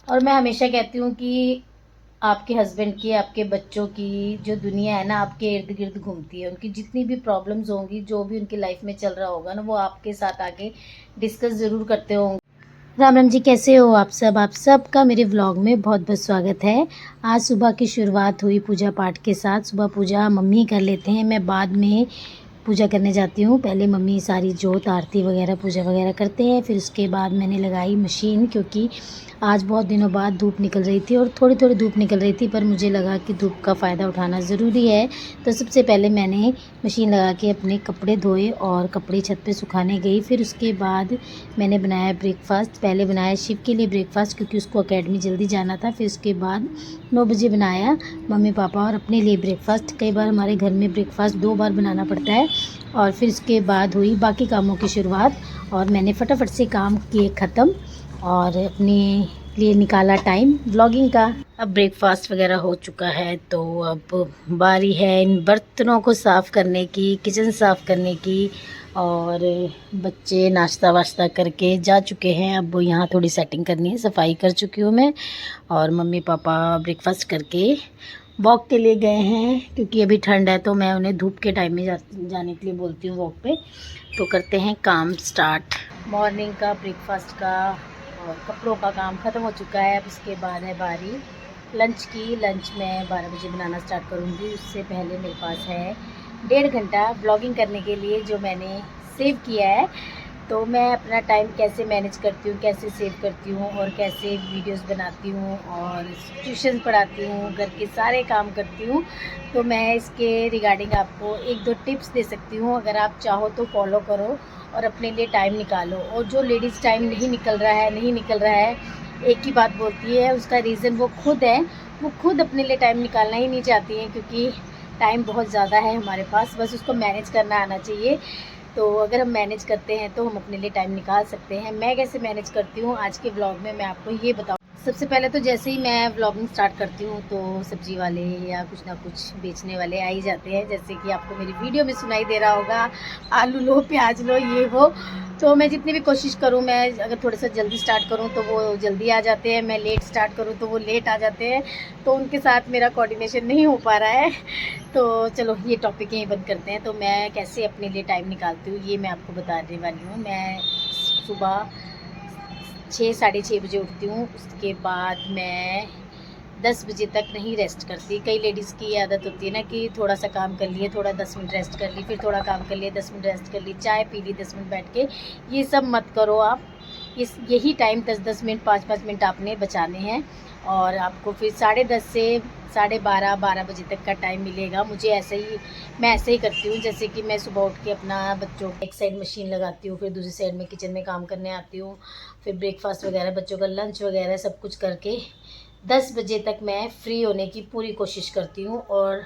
और मैं हमेशा कहती हूँ कि आपके हस्बैंड की, आपके बच्चों की जो दुनिया है ना, आपके इर्द गिर्द घूमती है। उनकी जितनी भी प्रॉब्लम्स होंगी, जो भी उनकी लाइफ में चल रहा होगा ना, वो आपके साथ आके डिस्कस ज़रूर करते होंगे। राम राम जी, कैसे हो आप सब? आप सबका मेरे व्लॉग में बहुत बहुत स्वागत है। आज सुबह की शुरुआत हुई पूजा पाठ के साथ। सुबह पूजा मम्मी कर लेते हैं, मैं बाद में पूजा करने जाती हूँ। पहले मम्मी सारी जोत आरती वगैरह पूजा वगैरह करते हैं, फिर उसके बाद मैंने लगाई मशीन, क्योंकि आज बहुत दिनों बाद धूप निकल रही थी और थोड़ी थोड़ी धूप निकल रही थी, पर मुझे लगा कि धूप का फ़ायदा उठाना ज़रूरी है। तो सबसे पहले मैंने मशीन लगा के अपने कपड़े धोए और कपड़े छत पे सुखाने गई। फिर उसके बाद मैंने बनाया ब्रेकफ़ास्ट। पहले बनाया शिव के लिए ब्रेकफ़ास्ट, क्योंकि उसको अकेडमी जल्दी जाना था। फिर उसके बाद 9 बजे बनाया मम्मी पापा और अपने लिए ब्रेकफ़ास्ट। कई बार हमारे घर में ब्रेकफ़ास्ट 2 बार बनाना पड़ता है। और फिर उसके बाद हुई बाकी कामों की शुरुआत, और मैंने फटाफट से काम किए ख़त्म और अपने लिए निकाला टाइम व्लॉगिंग का। अब ब्रेकफ़ास्ट वगैरह हो चुका है, तो अब बारी है इन बर्तनों को साफ़ करने की, किचन साफ़ करने की। और बच्चे नाश्ता वाश्ता करके जा चुके हैं। अब यहाँ थोड़ी सेटिंग करनी है, सफाई कर चुकी हूँ मैं। और मम्मी पापा ब्रेकफ़ास्ट करके वॉक के लिए गए हैं, क्योंकि अभी ठंड है, तो मैं उन्हें धूप के टाइम में जाने के लिए बोलती हूँ वॉक पे। तो करते हैं काम स्टार्ट। मॉर्निंग का ब्रेकफ़ास्ट का और कपड़ों का काम ख़त्म हो चुका है। अब इसके बाद है बारी लंच की। लंच मैं 12 बजे बनाना स्टार्ट करूँगी। उससे पहले मेरे पास है 1.5 घंटा ब्लॉगिंग करने के लिए, जो मैंने सेव किया है। तो मैं अपना टाइम कैसे मैनेज करती हूँ, कैसे सेव करती हूँ और कैसे वीडियोस बनाती हूँ और ट्यूशन पढ़ाती हूँ, घर के सारे काम करती हूँ। तो मैं इसके रिगार्डिंग आपको 1-2 टिप्स दे सकती हूँ। अगर आप चाहो तो फॉलो करो और अपने लिए टाइम निकालो। और जो लेडीज़ टाइम नहीं निकल रहा है, एक ही बात बोलती है, उसका रीज़न वो खुद है। वो खुद अपने लिए टाइम निकालना ही नहीं चाहती हैं, क्योंकि टाइम बहुत ज़्यादा है हमारे पास, बस उसको मैनेज करना आना चाहिए। तो अगर हम मैनेज करते हैं तो हम अपने लिए टाइम निकाल सकते हैं। मैं कैसे मैनेज करती हूँ, आज के व्लॉग में मैं आपको ये बताऊँ। सबसे पहले तो जैसे ही मैं व्लॉगिंग स्टार्ट करती हूँ, तो सब्जी वाले या कुछ ना कुछ बेचने वाले आ ही जाते हैं। जैसे कि आपको मेरी वीडियो में सुनाई दे रहा होगा, आलू लो, प्याज लो, ये वो। तो मैं जितनी भी कोशिश करूँ, मैं अगर थोड़ा सा जल्दी स्टार्ट करूँ तो वो जल्दी आ जाते हैं, मैं लेट स्टार्ट करूँ तो वो लेट आ जाते हैं। तो उनके साथ मेरा कोऑर्डिनेशन नहीं हो पा रहा है। तो चलो ये टॉपिक यहीं बंद करते हैं। तो मैं कैसे अपने लिए टाइम निकालती हूँ, ये मैं आपको बताने वाली हूँ। मैं सुबह 6 साढ़े 6 बजे उठती हूँ। उसके बाद मैं 10 बजे तक नहीं रेस्ट करती। कई लेडीज़ की ये आदत होती है ना, कि थोड़ा सा काम कर लिए, थोड़ा 10 मिनट रेस्ट कर ली, फिर थोड़ा काम कर लिए, 10 मिनट रेस्ट कर ली, चाय पी ली 10 मिनट बैठ के। ये सब मत करो आप। यही टाइम 10-10 मिनट, 5-5 मिनट आपने बचाने हैं। और आपको फिर 10:30 से 12:30 बजे तक का टाइम मिलेगा। मैं ऐसे ही करती हूँ। जैसे कि मैं सुबह उठ के अपना बच्चों एक साइड मशीन लगाती हूँ, फिर दूसरी साइड में किचन में काम करने आती हूँ। फिर ब्रेकफास्ट वगैरह, बच्चों का लंच वगैरह सब कुछ करके 10 बजे तक मैं फ्री होने की पूरी कोशिश करती हूँ। और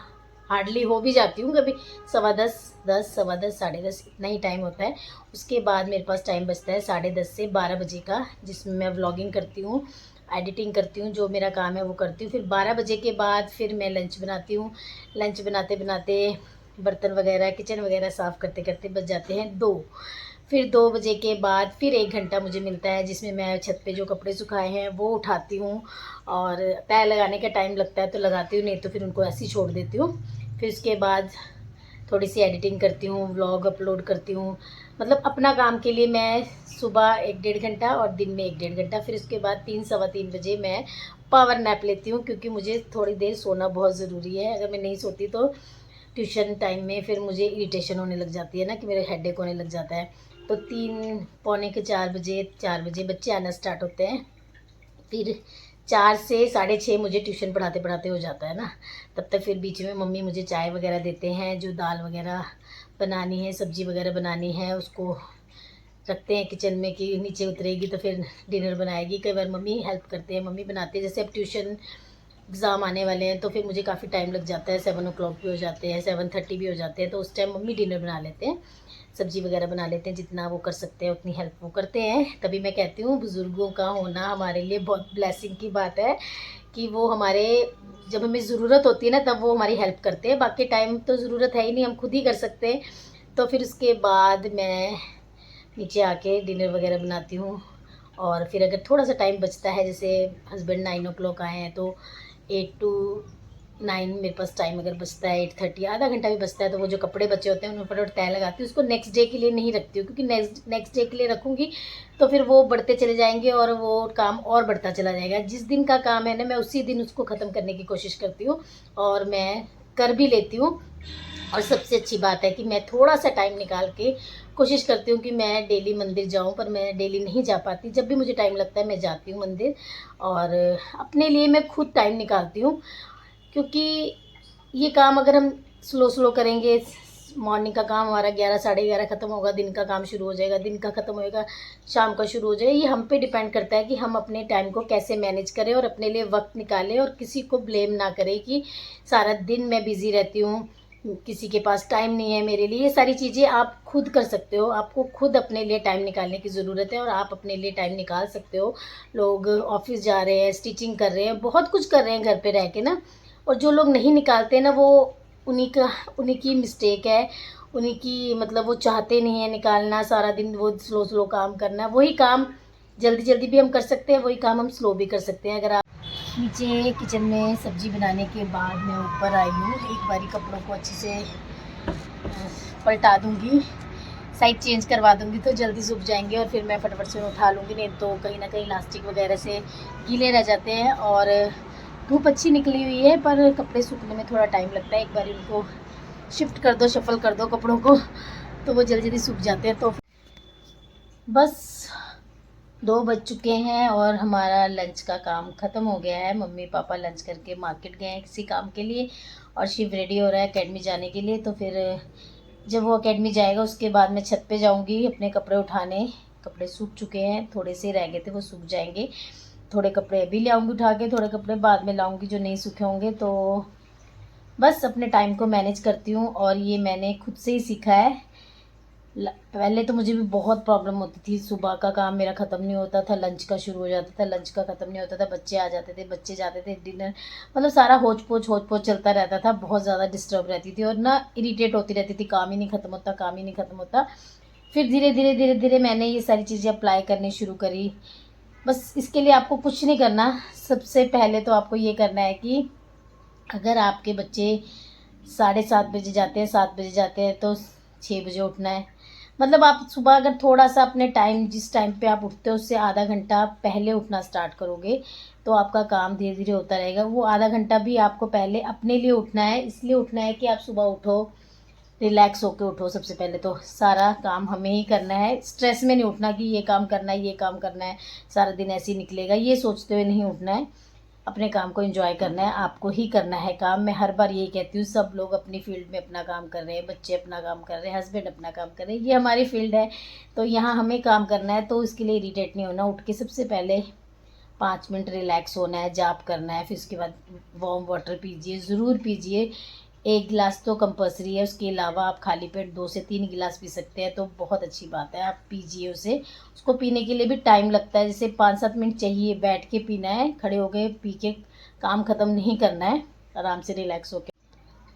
हार्डली हो भी जाती हूँ कभी 10:15, 10, 10:15, 10:30, इतना ही टाइम होता है। उसके बाद मेरे पास टाइम बचता है 10:30 से 12 बजे का, जिसमें मैं व्लॉगिंग करती हूँ, एडिटिंग करती हूँ, जो मेरा काम है वो करती हूँ। फिर 12 बजे के बाद फिर मैं लंच बनाती हूँ। लंच बनाते बनाते बर्तन वगैरह, किचन वगैरह साफ़ करते करते बच जाते हैं 2। फिर 2 बजे के बाद फिर 1 घंटा मुझे मिलता है, जिसमें मैं छत पे जो कपड़े सुखाए हैं वो उठाती हूँ। और तय लगाने का टाइम लगता है तो लगाती हूँ, नहीं तो फिर उनको ऐसे ही छोड़ देती हूँ। फिर उसके बाद थोड़ी सी एडिटिंग करती हूँ, व्लॉग अपलोड करती हूँ। मतलब अपना काम के लिए मैं सुबह 1-1.5 घंटा और दिन में 1-1.5 घंटा। फिर उसके बाद 3 सवा 3 बजे मैं पावर नैप लेती हूँ, क्योंकि मुझे थोड़ी देर सोना बहुत ज़रूरी है। अगर मैं नहीं सोती तो ट्यूशन टाइम में फिर मुझे इरिटेशन होने लग जाती है ना, कि मेरे हेडेक होने लग जाता है। तो 3 पौने के 4 बजे बच्चे आना स्टार्ट होते हैं। फिर 4 से 6:30 मुझे ट्यूशन पढ़ाते पढ़ाते हो जाता है ना। तब तक फिर बीच में मम्मी मुझे चाय वगैरह देते हैं, जो दाल वगैरह बनानी है, सब्जी वगैरह बनानी है, उसको रखते हैं किचन में कि नीचे उतरेगी तो फिर डिनर बनाएगी। कई बार मम्मी हेल्प करते हैं, मम्मी बनाते हैं। जैसे अब ट्यूशन एग्ज़ाम आने वाले हैं, तो फिर मुझे काफ़ी टाइम लग जाता है, 7 o'clock भी हो जाते हैं, 7:30 भी हो जाते हैं। तो उस टाइम मम्मी डिनर बना लेते हैं, सब्जी वगैरह बना लेते हैं। जितना वो कर सकते हैं उतनी हेल्प वो करते हैं। तभी मैं कहती हूँ, बुज़ुर्गों का होना हमारे लिए बहुत ब्लेसिंग की बात है, कि वो हमारे जब हमें ज़रूरत होती है ना, तब वो हमारी हेल्प करते हैं। बाकी टाइम तो ज़रूरत है ही नहीं, हम खुद ही कर सकते हैं। तो फिर उसके बाद मैं नीचे आके डिनर वगैरह बनाती हूँ। और फिर अगर थोड़ा सा टाइम बचता है, जैसे हस्बैंड 9 o'clock आए हैं तो 8 to 9 मेरे पास टाइम अगर बचता है, 8:30 आधा घंटा भी बचता है, तो वो जो कपड़े बचे होते हैं उन्हें फटाफट तय लगाती हूँ। उसको नेक्स्ट डे के लिए नहीं रखती हूँ, क्योंकि नेक्स्ट डे के लिए रखूँगी तो फिर वो बढ़ते चले जाएंगे और वो काम और बढ़ता चला जाएगा। जिस दिन का काम है ना, मैं उसी दिन उसको ख़त्म करने की कोशिश करती हूँ और मैं कर भी लेती हूँ। और सबसे अच्छी बात है कि मैं थोड़ा सा टाइम निकाल के कोशिश करती हूँ कि मैं डेली मंदिर जाऊँ, पर मैं डेली नहीं जा पाती। जब भी मुझे टाइम लगता है मैं जाती हूँ मंदिर, और अपने लिए मैं खुद टाइम निकालती हूँ। क्योंकि ये काम अगर हम स्लो स्लो करेंगे, मॉर्निंग का काम हमारा 11 साढ़े 11 ख़त्म होगा, दिन का काम शुरू हो जाएगा, दिन का ख़त्म होएगा, शाम का शुरू हो जाएगा। ये हम पे डिपेंड करता है कि हम अपने टाइम को कैसे मैनेज करें और अपने लिए वक्त निकालें, और किसी को ब्लेम ना करें कि सारा दिन मैं बिज़ी रहती हूँ, किसी के पास टाइम नहीं है मेरे लिए। ये सारी चीज़ें आप खुद कर सकते हो, आपको खुद अपने लिए टाइम निकालने की ज़रूरत है, और आप अपने लिए टाइम निकाल सकते हो। लोग ऑफिस जा रहे हैं, स्टिचिंग कर रहे हैं, बहुत कुछ कर रहे हैं घर पे रह के ना, और जो लोग नहीं निकालते ना, वो उन्हीं की मिस्टेक है, उन्हीं की, मतलब वो चाहते नहीं है निकालना। सारा दिन वो स्लो स्लो काम करना, वही काम जल्दी जल्दी भी हम कर सकते हैं, वही काम हम स्लो भी कर सकते हैं। अगर आप नीचे किचन में सब्ज़ी बनाने के बाद मैं ऊपर आई हूँ, एक बारी कपड़ों को अच्छे से पलटा दूँगी, साइड चेंज करवा दूँगी तो जल्दी सूख जाएंगे, और फिर मैं फटाफट से उठा लूँगी, नहीं तो कहीं ना कहीं इलास्टिक वगैरह से गीले रह जाते हैं। और धूप अच्छी निकली हुई है, पर कपड़े सूखने में थोड़ा टाइम लगता है। एक बार उनको शिफ्ट कर दो, शफल कर दो कपड़ों को, तो वो जल्दी जल्दी सूख जाते हैं। तो बस 2 बज चुके हैं और हमारा लंच का काम ख़त्म हो गया है। मम्मी पापा लंच करके मार्केट गए हैं किसी काम के लिए, और शिव रेडी हो रहा है एकेडमी जाने के लिए। तो फिर जब वो एकेडमी जाएगा उसके बाद मैं छत पे जाऊंगी अपने कपड़े उठाने। कपड़े सूख चुके हैं, थोड़े से रह गए थे, वो सूख जाएंगे। थोड़े कपड़े अभी ले आऊँगी उठा के, थोड़े कपड़े बाद में लाऊंगी जो नहीं सूखे होंगे। तो बस अपने टाइम को मैनेज करती हूँ, और ये मैंने खुद से ही सीखा है। पहले तो मुझे भी बहुत प्रॉब्लम होती थी, सुबह का काम मेरा ख़त्म नहीं होता था, लंच का शुरू हो जाता था, लंच का ख़त्म नहीं होता था, बच्चे आ जाते थे, बच्चे जाते थे, डिनर, मतलब सारा होच पोच चलता रहता था। बहुत ज़्यादा डिस्टर्ब रहती थी और ना इरिटेट होती रहती थी, काम ही नहीं ख़त्म होता, काम ही नहीं ख़त्म होता। फिर धीरे धीरे मैंने ये सारी चीज़ें अप्लाई करनी शुरू करी। बस इसके लिए आपको कुछ नहीं करना। सबसे पहले तो आपको ये करना है कि अगर आपके बच्चे 7:30 बजे जाते हैं, 7 बजे जाते हैं, तो 6 बजे उठना है। मतलब आप सुबह अगर थोड़ा सा अपने टाइम, जिस टाइम पे आप उठते हो उससे आधा घंटा पहले उठना स्टार्ट करोगे, तो आपका काम धीरे धीरे होता रहेगा। वो आधा घंटा भी आपको पहले अपने लिए उठना है। इसलिए उठना है कि आप सुबह उठो, रिलैक्स होके उठो। सबसे पहले तो सारा काम हमें ही करना है, स्ट्रेस में नहीं उठना कि ये काम करना है, ये काम करना है, सारा दिन ऐसे ही निकलेगा, ये सोचते हुए नहीं उठना है। अपने काम को एंजॉय करना है, आपको ही करना है काम। मैं हर बार यही कहती हूँ, सब लोग अपनी फील्ड में अपना काम कर रहे हैं, बच्चे अपना काम कर रहे हैं, हस्बैंड अपना काम कर रहे हैं, ये हमारी फील्ड है, तो यहाँ हमें काम करना है। तो इसके लिए इरिटेट नहीं होना। उठ के सबसे पहले 5 मिनट रिलैक्स होना है, जाप करना है, फिर उसके बाद वार्म वाटर पीजिए, ज़रूर पीजिए। 1 गिलास तो कंपलसरी है, उसके अलावा आप खाली पेट 2 से 3 गिलास पी सकते हैं, तो बहुत अच्छी बात है, आप पीजिए उसे। उसको पीने के लिए भी टाइम लगता है, जैसे 5-7 मिनट चाहिए। बैठ के पीना है, खड़े हो गए पी के काम ख़त्म नहीं करना है, आराम से रिलैक्स होकर।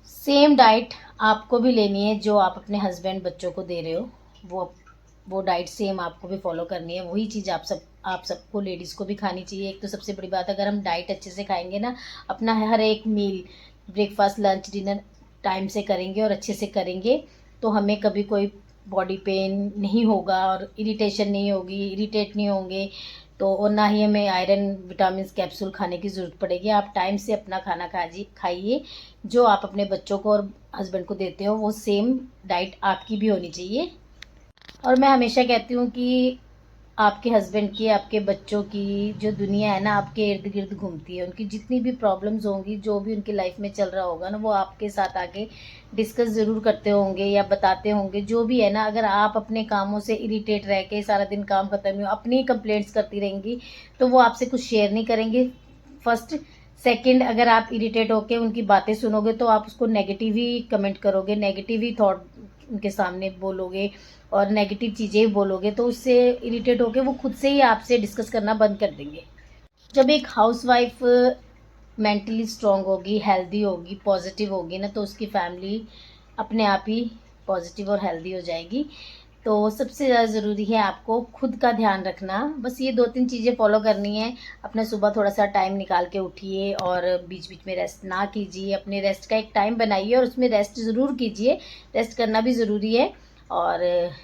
सेम डाइट आपको भी लेनी है जो आप अपने हस्बैंड बच्चों को दे रहे हो, वो डाइट सेम आपको भी फॉलो करनी है। वही चीज़ आप सबको, लेडीज़ को भी खानी चाहिए। एक तो सबसे बड़ी बात, अगर हम डाइट अच्छे से खाएंगे ना, अपना हर एक मील, ब्रेकफास्ट लंच डिनर टाइम से करेंगे और अच्छे से करेंगे, तो हमें कभी कोई बॉडी पेन नहीं होगा, और इरिटेशन नहीं होगी, इरिटेट नहीं होंगे। तो और ना ही हमें आयरन विटामिन कैप्सूल खाने की ज़रूरत पड़ेगी। आप टाइम से अपना खाना खाइए। जो आप अपने बच्चों को और हस्बैंड को देते हो, वो सेम डाइट आपकी भी होनी चाहिए। और मैं हमेशा कहती हूँ कि आपके हस्बैंड की, आपके बच्चों की जो दुनिया है ना, आपके इर्द गिर्द घूमती है। उनकी जितनी भी प्रॉब्लम्स होंगी, जो भी उनकी लाइफ में चल रहा होगा ना, वो आपके साथ आके डिस्कस ज़रूर करते होंगे या बताते होंगे, जो भी है ना। अगर आप अपने कामों से इरिटेट रह के सारा दिन काम खत्म हो, अपनी कंप्लेंट्स करती रहेंगी, तो वो आपसे कुछ शेयर नहीं करेंगे। फर्स्ट, सेकंड, अगर आप इरिटेट होके उनकी बातें सुनोगे, तो आप उसको नेगेटिव ही कमेंट करोगे, नेगेटिव ही थॉट उनके सामने बोलोगे, और नेगेटिव चीज़ें बोलोगे, तो उससे इरिटेट होके वो खुद से ही आपसे डिस्कस करना बंद कर देंगे। जब एक हाउसवाइफ मेंटली स्ट्रांग होगी, हेल्दी होगी, पॉजिटिव होगी ना, तो उसकी फैमिली अपने आप ही पॉजिटिव और हेल्दी हो जाएगी। तो सबसे ज़्यादा ज़रूरी है आपको खुद का ध्यान रखना। बस ये 2-3 चीज़ें फ़ॉलो करनी है। अपना सुबह थोड़ा-सा टाइम निकाल के उठिए और बीच-बीच में रेस्ट ना कीजिए। अपने रेस्ट का एक टाइम बनाइए और उसमें रेस्ट ज़रूर कीजिए। रेस्ट करना भी ज़रूरी है। और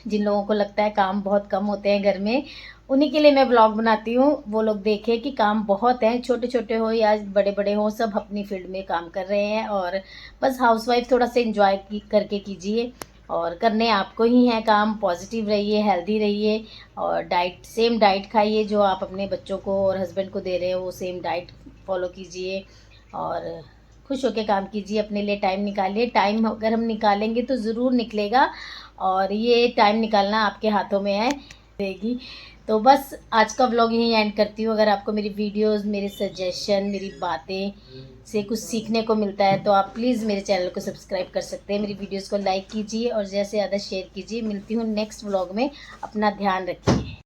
जिन लोगों को लगता है काम बहुत कम होते हैं घर में, उन्हीं के लिए मैं व्लॉग बनाती हूँ। वो लोग देखें कि काम बहुत हैं, छोटे-छोटे हो या बड़े-बड़े हों, सब अपनी फ़ील्ड में काम कर रहे हैं। और बस हाउसवाइफ़ थोड़ा-सा एन्जॉय करके कीजिए। और करने आपको ही है काम। पॉजिटिव रहिए, हेल्दी रहिए और सेम डाइट खाइए जो आप अपने बच्चों को और हस्बैंड को दे रहे हो, वो सेम डाइट फॉलो कीजिए। और खुश होके काम कीजिए, अपने लिए टाइम निकालिए। टाइम अगर हम निकालेंगे तो ज़रूर निकलेगा और ये टाइम निकालना आपके हाथों में है रहेगी। तो बस आज का व्लॉग यहीं एंड करती हूँ। अगर आपको मेरी वीडियोस, मेरे सजेशन, मेरी बातें से कुछ सीखने को मिलता है तो आप प्लीज़ मेरे चैनल को सब्सक्राइब कर सकते हैं। मेरी वीडियोस को लाइक कीजिए और ज़्यादा से ज़्यादा शेयर कीजिए। मिलती हूँ नेक्स्ट व्लॉग में। अपना ध्यान रखिए।